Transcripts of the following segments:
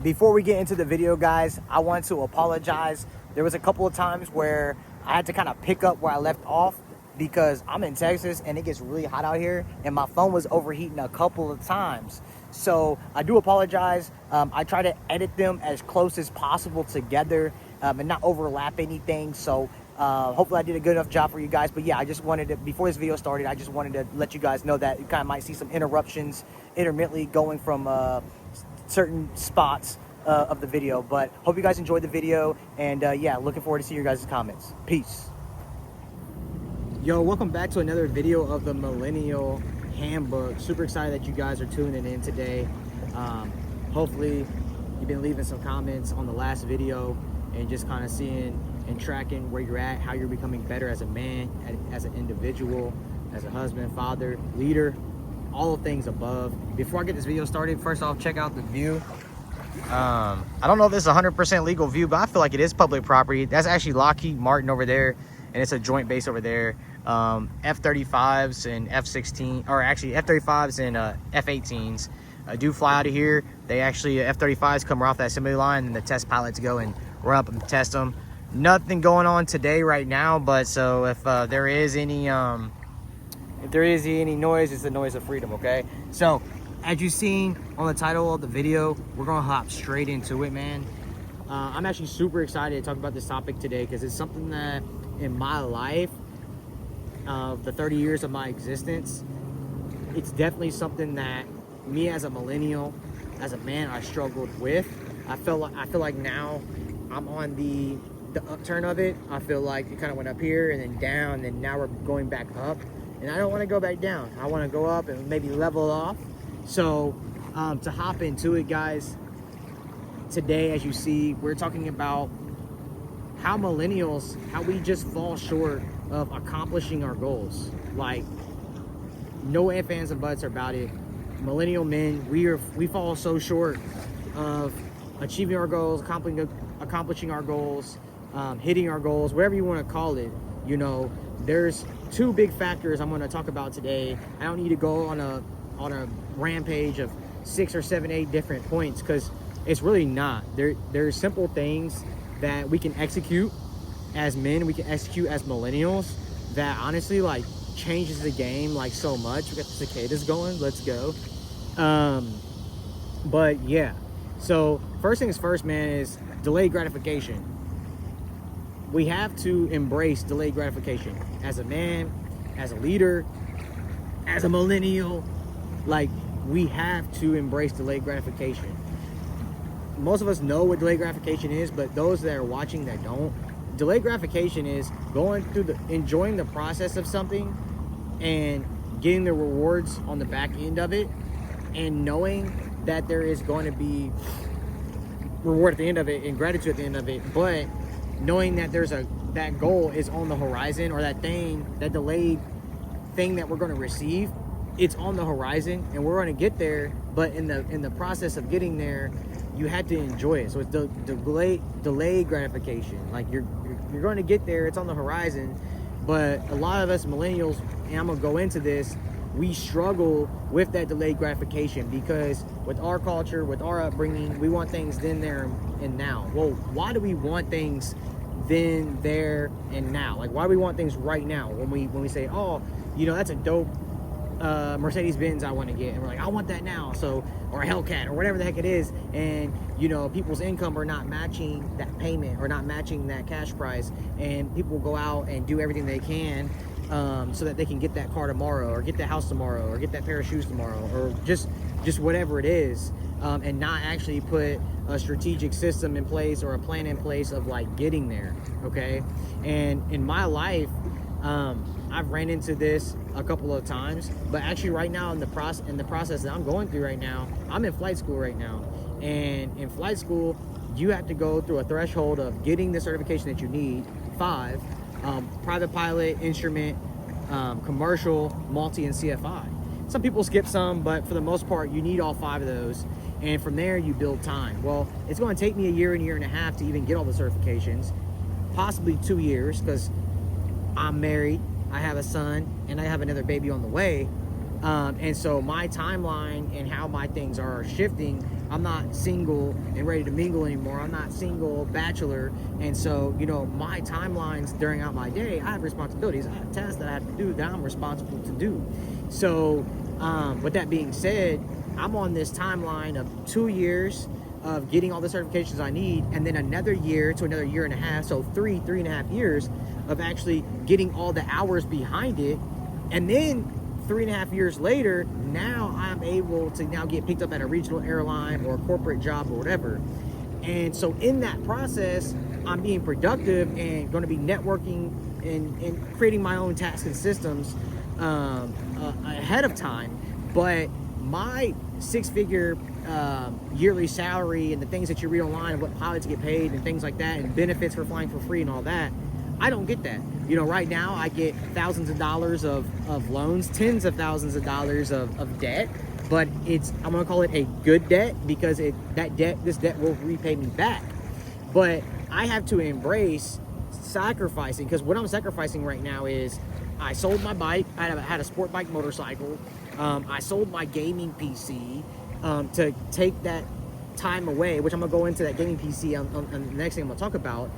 Before we get into the video, guys, I want to apologize. There was a couple of times where I had to kind of pick up where I left off because I'm in Texas and it gets really hot out here and my phone was overheating a couple of times. So I do apologize. I try to edit them as close as possible together and not overlap anything. So hopefully I did a good enough job for you guys. But yeah, I just wanted to, before this video started, I just wanted to let you guys know that you kind of might see some interruptions intermittently going from certain spots of the video. But hope you guys enjoyed the video, and yeah, looking forward to see your guys' comments. Peace. Yo, welcome back to another video of the Millennial Handbook. Super excited that you guys are tuning in today. Hopefully you've been leaving some comments on the last video and just kind of seeing and tracking where you're at, how you're becoming better as a man, as an individual, as a husband, father, leader, all the things above. Before I get this video started, first off, check out the view. I don't know if this is 100% legal view, but I feel like it is public property. That's actually Lockheed Martin over there, and it's a joint base over there. F-35s and F-16, or actually F-35s and F-18s do fly out of here. They actually, F-35s come right off that assembly line, and the test pilots go and run up and test them. Nothing going on today right now, but so if there is any noise, it's the noise of freedom, okay? So, as you've seen on the title of the video, we're gonna hop straight into it, man. I'm actually super excited to talk about this topic today because it's something that in my life, of the 30 years of my existence, it's definitely something that me as a millennial, as a man, I struggled with. I feel like now I'm on the upturn of it. I feel like it kind of went up here and then down, and now we're going back up. And I don't want to go back down. I want to go up and maybe level off. So to hop into it, guys, today, as you see, we're talking about how millennials, how we just fall short of accomplishing our goals. Like, no ifs, ands, and buts about it. Millennial men, we fall so short of achieving our goals, accomplishing our goals, hitting our goals, whatever you want to call it. You know, there's two big factors I'm going to talk about today. I don't need to go on a rampage of 6 or 7, 8 different points because it's really not. There's simple things that we can execute as men, we can execute as millennials that honestly like changes the game like so much. We got the cicadas going, let's go. But yeah, so first things first, man, is delayed gratification. We have to embrace delayed gratification as a man, as a leader, as a millennial. Like, we have to embrace delayed gratification. Most of us know what delayed gratification is, but those that are watching that don't, delayed gratification is going through enjoying the process of something and getting the rewards on the back end of it, and knowing that there is going to be reward at the end of it and gratitude at the end of it, but knowing that that goal is on the horizon, or that delayed thing that we're going to receive, it's on the horizon and we're going to get there. But in the process of getting there, you had to enjoy it. So it's the delayed gratification. Like, you're going to get there, it's on the horizon. But a lot of us millennials, and I'm going to go into this, we struggle with that delayed gratification because with our culture, with our upbringing, we want things then, there, and now. Well, why do we want things then, there, and now? Like, why do we want things right now? When we say, oh, you know, that's a dope Mercedes-Benz I want to get, and we're like, I want that now. So, or a Hellcat, or whatever the heck it is, and you know, people's income are not matching that payment or not matching that cash price, and people will go out and do everything they can so that they can get that car tomorrow, or get that house tomorrow, or get that pair of shoes tomorrow, or just whatever it is, and not actually put a strategic system in place or a plan in place of like getting there. Okay. And in my life, I've ran into this a couple of times, but actually right now in the process that I'm going through right now, I'm in flight school right now. And in flight school, you have to go through a threshold of getting the certification that you need, 5, private pilot, instrument, commercial, multi, and CFI. Some people skip some, but for the most part, you need all 5 of those. And from there, you build time. Well, it's going to take me a year and a half to even get all the certifications, possibly 2 years, because I'm married, I have a son, and I have another baby on the way. And so my timeline and how my things are shifting, I'm not single and ready to mingle anymore. I'm not single bachelor. And so, you know, my timelines during out my day, I have responsibilities. I have tasks that I have to do that I'm responsible to do. So with that being said, I'm on this timeline of 2 years of getting all the certifications I need, and then another year to another year and a half, so 3.5 years of actually getting all the hours behind it. And then 3.5 years later, now I'm able to now get picked up at a regional airline or a corporate job or whatever. And so in that process, I'm being productive and going to be networking and creating my own tasks and systems ahead of time. But my six-figure yearly salary and the things that you read online and what pilots get paid and things like that, and benefits for flying for free and all that, I don't get that. You know, right now I get thousands of dollars of loans, tens of thousands of dollars of debt, but I'm gonna call it a good debt because this debt will repay me back. But I have to embrace sacrificing, because what I'm sacrificing right now is I sold my bike. I had a sport bike motorcycle. I sold my gaming PC to take that time away, which I'm gonna go into that gaming PC on the next thing I'm gonna talk about.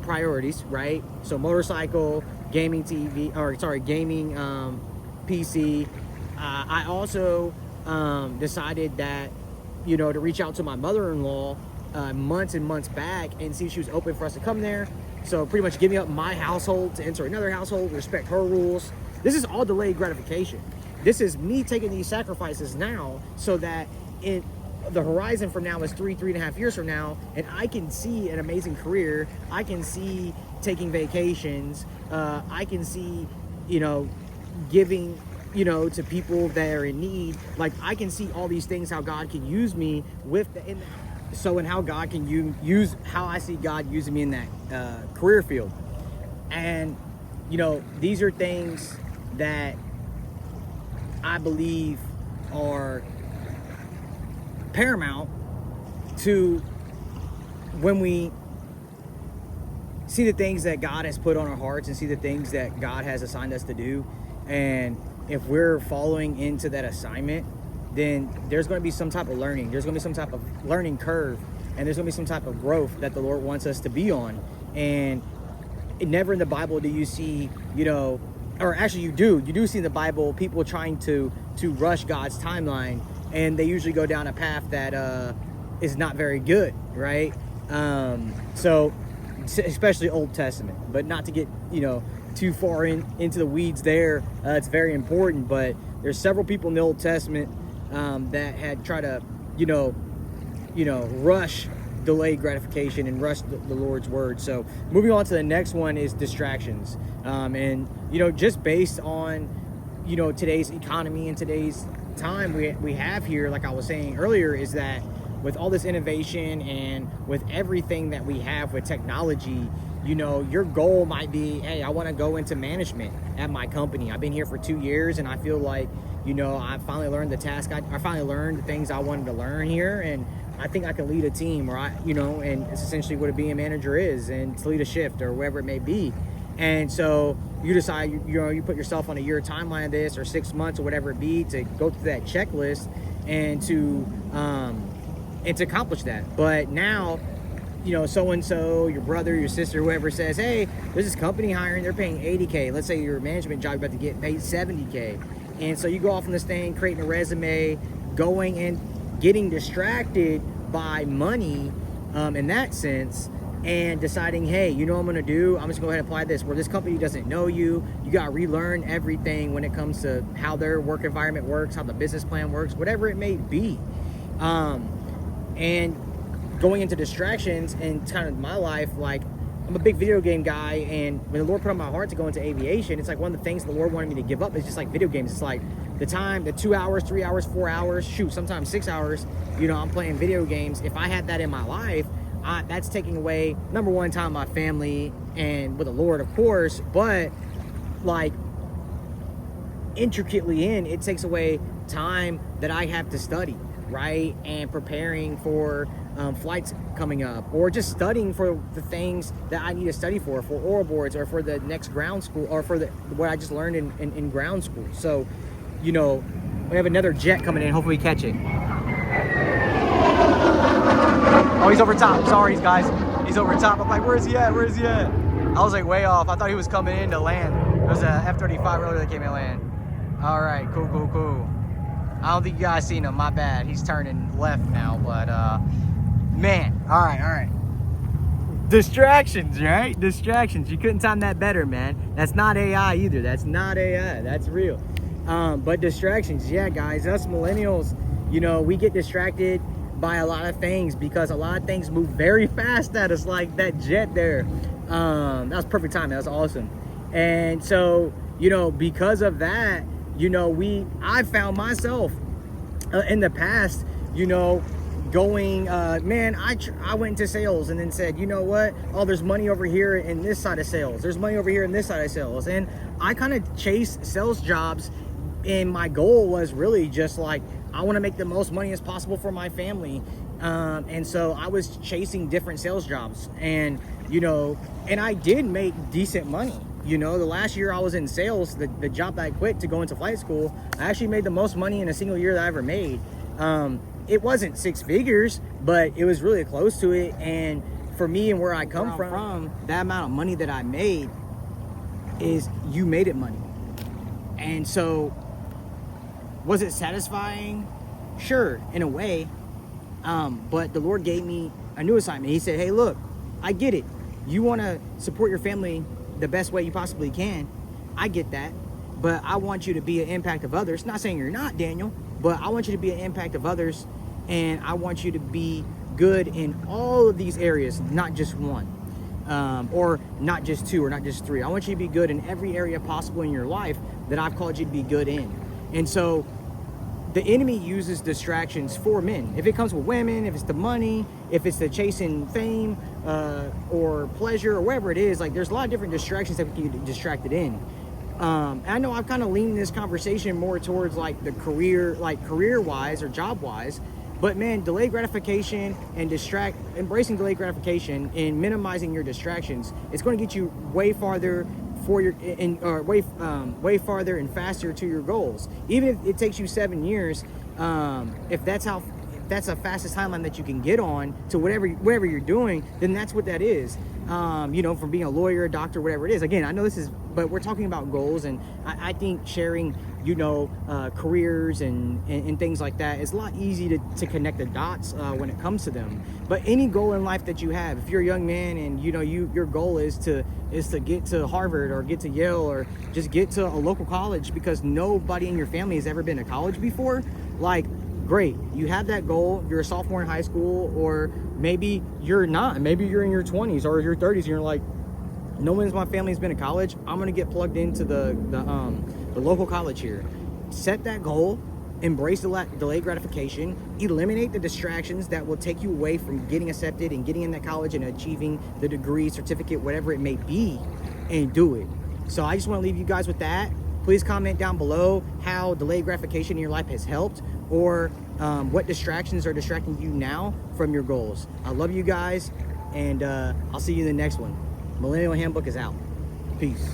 Priorities, right? So motorcycle, gaming TV, gaming PC. I also decided that, you know, to reach out to my mother-in-law months and months back and see if she was open for us to come there. So pretty much giving up my household to enter another household, respect her rules. This is all delayed gratification. This is me taking these sacrifices now so that in the horizon from now is 3.5 years from now, and I can see an amazing career. I can see taking vacations. I can see, you know, giving, you know, to people that are in need. Like, I can see all these things, how God can use me and how God can use how I see God using me in that career field. And, you know, these are things that I believe are paramount to when we see the things that God has put on our hearts and see the things that God has assigned us to do. And if we're following into that assignment, then there's going to be some type of learning. There's going to be some type of learning curve, and there's going to be some type of growth that the Lord wants us to be on. And never in the Bible do you see, you know, or actually you do see in the Bible people trying to rush God's timeline, and they usually go down a path that is not very good, right? So especially Old Testament, but not to get, you know, too far into the weeds there. It's very important, but there's several people in the Old Testament that had tried to, you know, rush delayed gratification and rush the Lord's word. So moving on to the next one is distractions. And, you know, just based on, you know, today's economy and today's time we have here, like I was saying earlier, is that with all this innovation and with everything that we have with technology, you know, your goal might be, hey, I want to go into management at my company. I've been here for 2 years and I feel like, you know, I finally learned the task. I finally learned the things I wanted to learn here, and I think I can lead a team, or and it's essentially what being a manager is, and to lead a shift or wherever it may be. And so you decide, you put yourself on a year timeline of this, or 6 months, or whatever it be, to go through that checklist and to accomplish that. But now, you know, so-and-so, your brother, your sister, whoever says, hey, there's this company hiring, they're paying $80K. Let's say your management job, you're about to get paid $70K. And so you go off on this thing, creating a resume, going and getting distracted by money in that sense, and deciding, hey, you know what I'm gonna do? I'm just gonna go ahead and apply this. Where this company doesn't know you, you gotta relearn everything when it comes to how their work environment works, how the business plan works, whatever it may be. And going into distractions, and kind of my life, like, I'm a big video game guy, and when the Lord put on my heart to go into aviation, it's like one of the things the Lord wanted me to give up is just like video games. It's like the time, the 2 hours, 3 hours, 4 hours, shoot, sometimes 6 hours, you know, I'm playing video games. If I had that in my life, that's taking away, number one, time with my family and with the Lord, of course, but like intricately it takes away time that I have to study, right? And preparing for flights coming up, or just studying for the things that I need to study for oral boards, or for the next ground school, or for what I just learned in ground school. So, you know, we have another jet coming in. Hopefully we catch it. Oh, he's over top. Sorry, guys. He's over top. I'm like, where is he at? Where is he at? I was like way off. I thought he was coming in to land. There was a F-35 earlier that came in to land. All right, cool. I don't think you guys seen him. My bad. He's turning left now, but man. All right. Distractions, right? Distractions. You couldn't time that better, man. That's not AI either. That's not AI. That's real. But distractions, yeah, guys. Us millennials, you know, we get distracted by a lot of things because a lot of things move very fast at us, like that jet there. That was perfect timing. That was awesome. And so, you know, because of that, you know, I found myself in the past, you know, going, man, I went into sales and then said, you know what? Oh, there's money over here in this side of sales. There's money over here in this side of sales. And I kind of chased sales jobs, and my goal was really just like, I want to make the most money as possible for my family. And so I was chasing different sales jobs, and, you know, and I did make decent money. You know, the last year I was in sales, the job that I quit to go into flight school, I actually made the most money in a single year that I ever made. It wasn't six figures, but it was really close to it. And for me and where I come from, that amount of money that I made is, you made it money. And so, was it satisfying? Sure, in a way. But the Lord gave me a new assignment. He said, hey, look, I get it. You want to support your family the best way you possibly can. I get that. But I want you to be an impact of others. Not saying you're not, Daniel, but I want you to be an impact of others. And I want you to be good in all of these areas, not just one. Or not just two, or not just three. I want you to be good in every area possible in your life that I've called you to be good in. And so the enemy uses distractions for men. If it comes with women, if it's the money, if it's the chasing fame, or pleasure, or whatever it is, like, there's a lot of different distractions that we can get distracted in. And I know I've kind of leaned this conversation more towards like the career-wise or job-wise, but man, delayed gratification and embracing delayed gratification and minimizing your distractions, it's going to get you way farther way farther and faster to your goals. Even if it takes you 7 years, if that's the fastest timeline that you can get on to whatever you're doing, then that's what that is. You know, from being a lawyer, a doctor, whatever it is. Again, I know but we're talking about goals, and I think sharing, you know, careers and things like that is a lot easy to connect the dots when it comes to them. But any goal in life that you have, if you're a young man and you know your goal is to get to Harvard or get to Yale or just get to a local college because nobody in your family has ever been to college before, like, great, you have that goal. You're a sophomore in high school, or maybe you're not. Maybe you're in your 20s or your 30s and you're like, no one in my family has been to college. I'm gonna get plugged into the local college here. Set that goal, embrace delayed gratification, eliminate the distractions that will take you away from getting accepted and getting in that college and achieving the degree, certificate, whatever it may be, and do it. So I just want to leave you guys with that. Please comment down below how delayed gratification in your life has helped, or what distractions are distracting you now from your goals. I love you guys, and I'll see you in the next one. Millennial Handbook is out. Peace.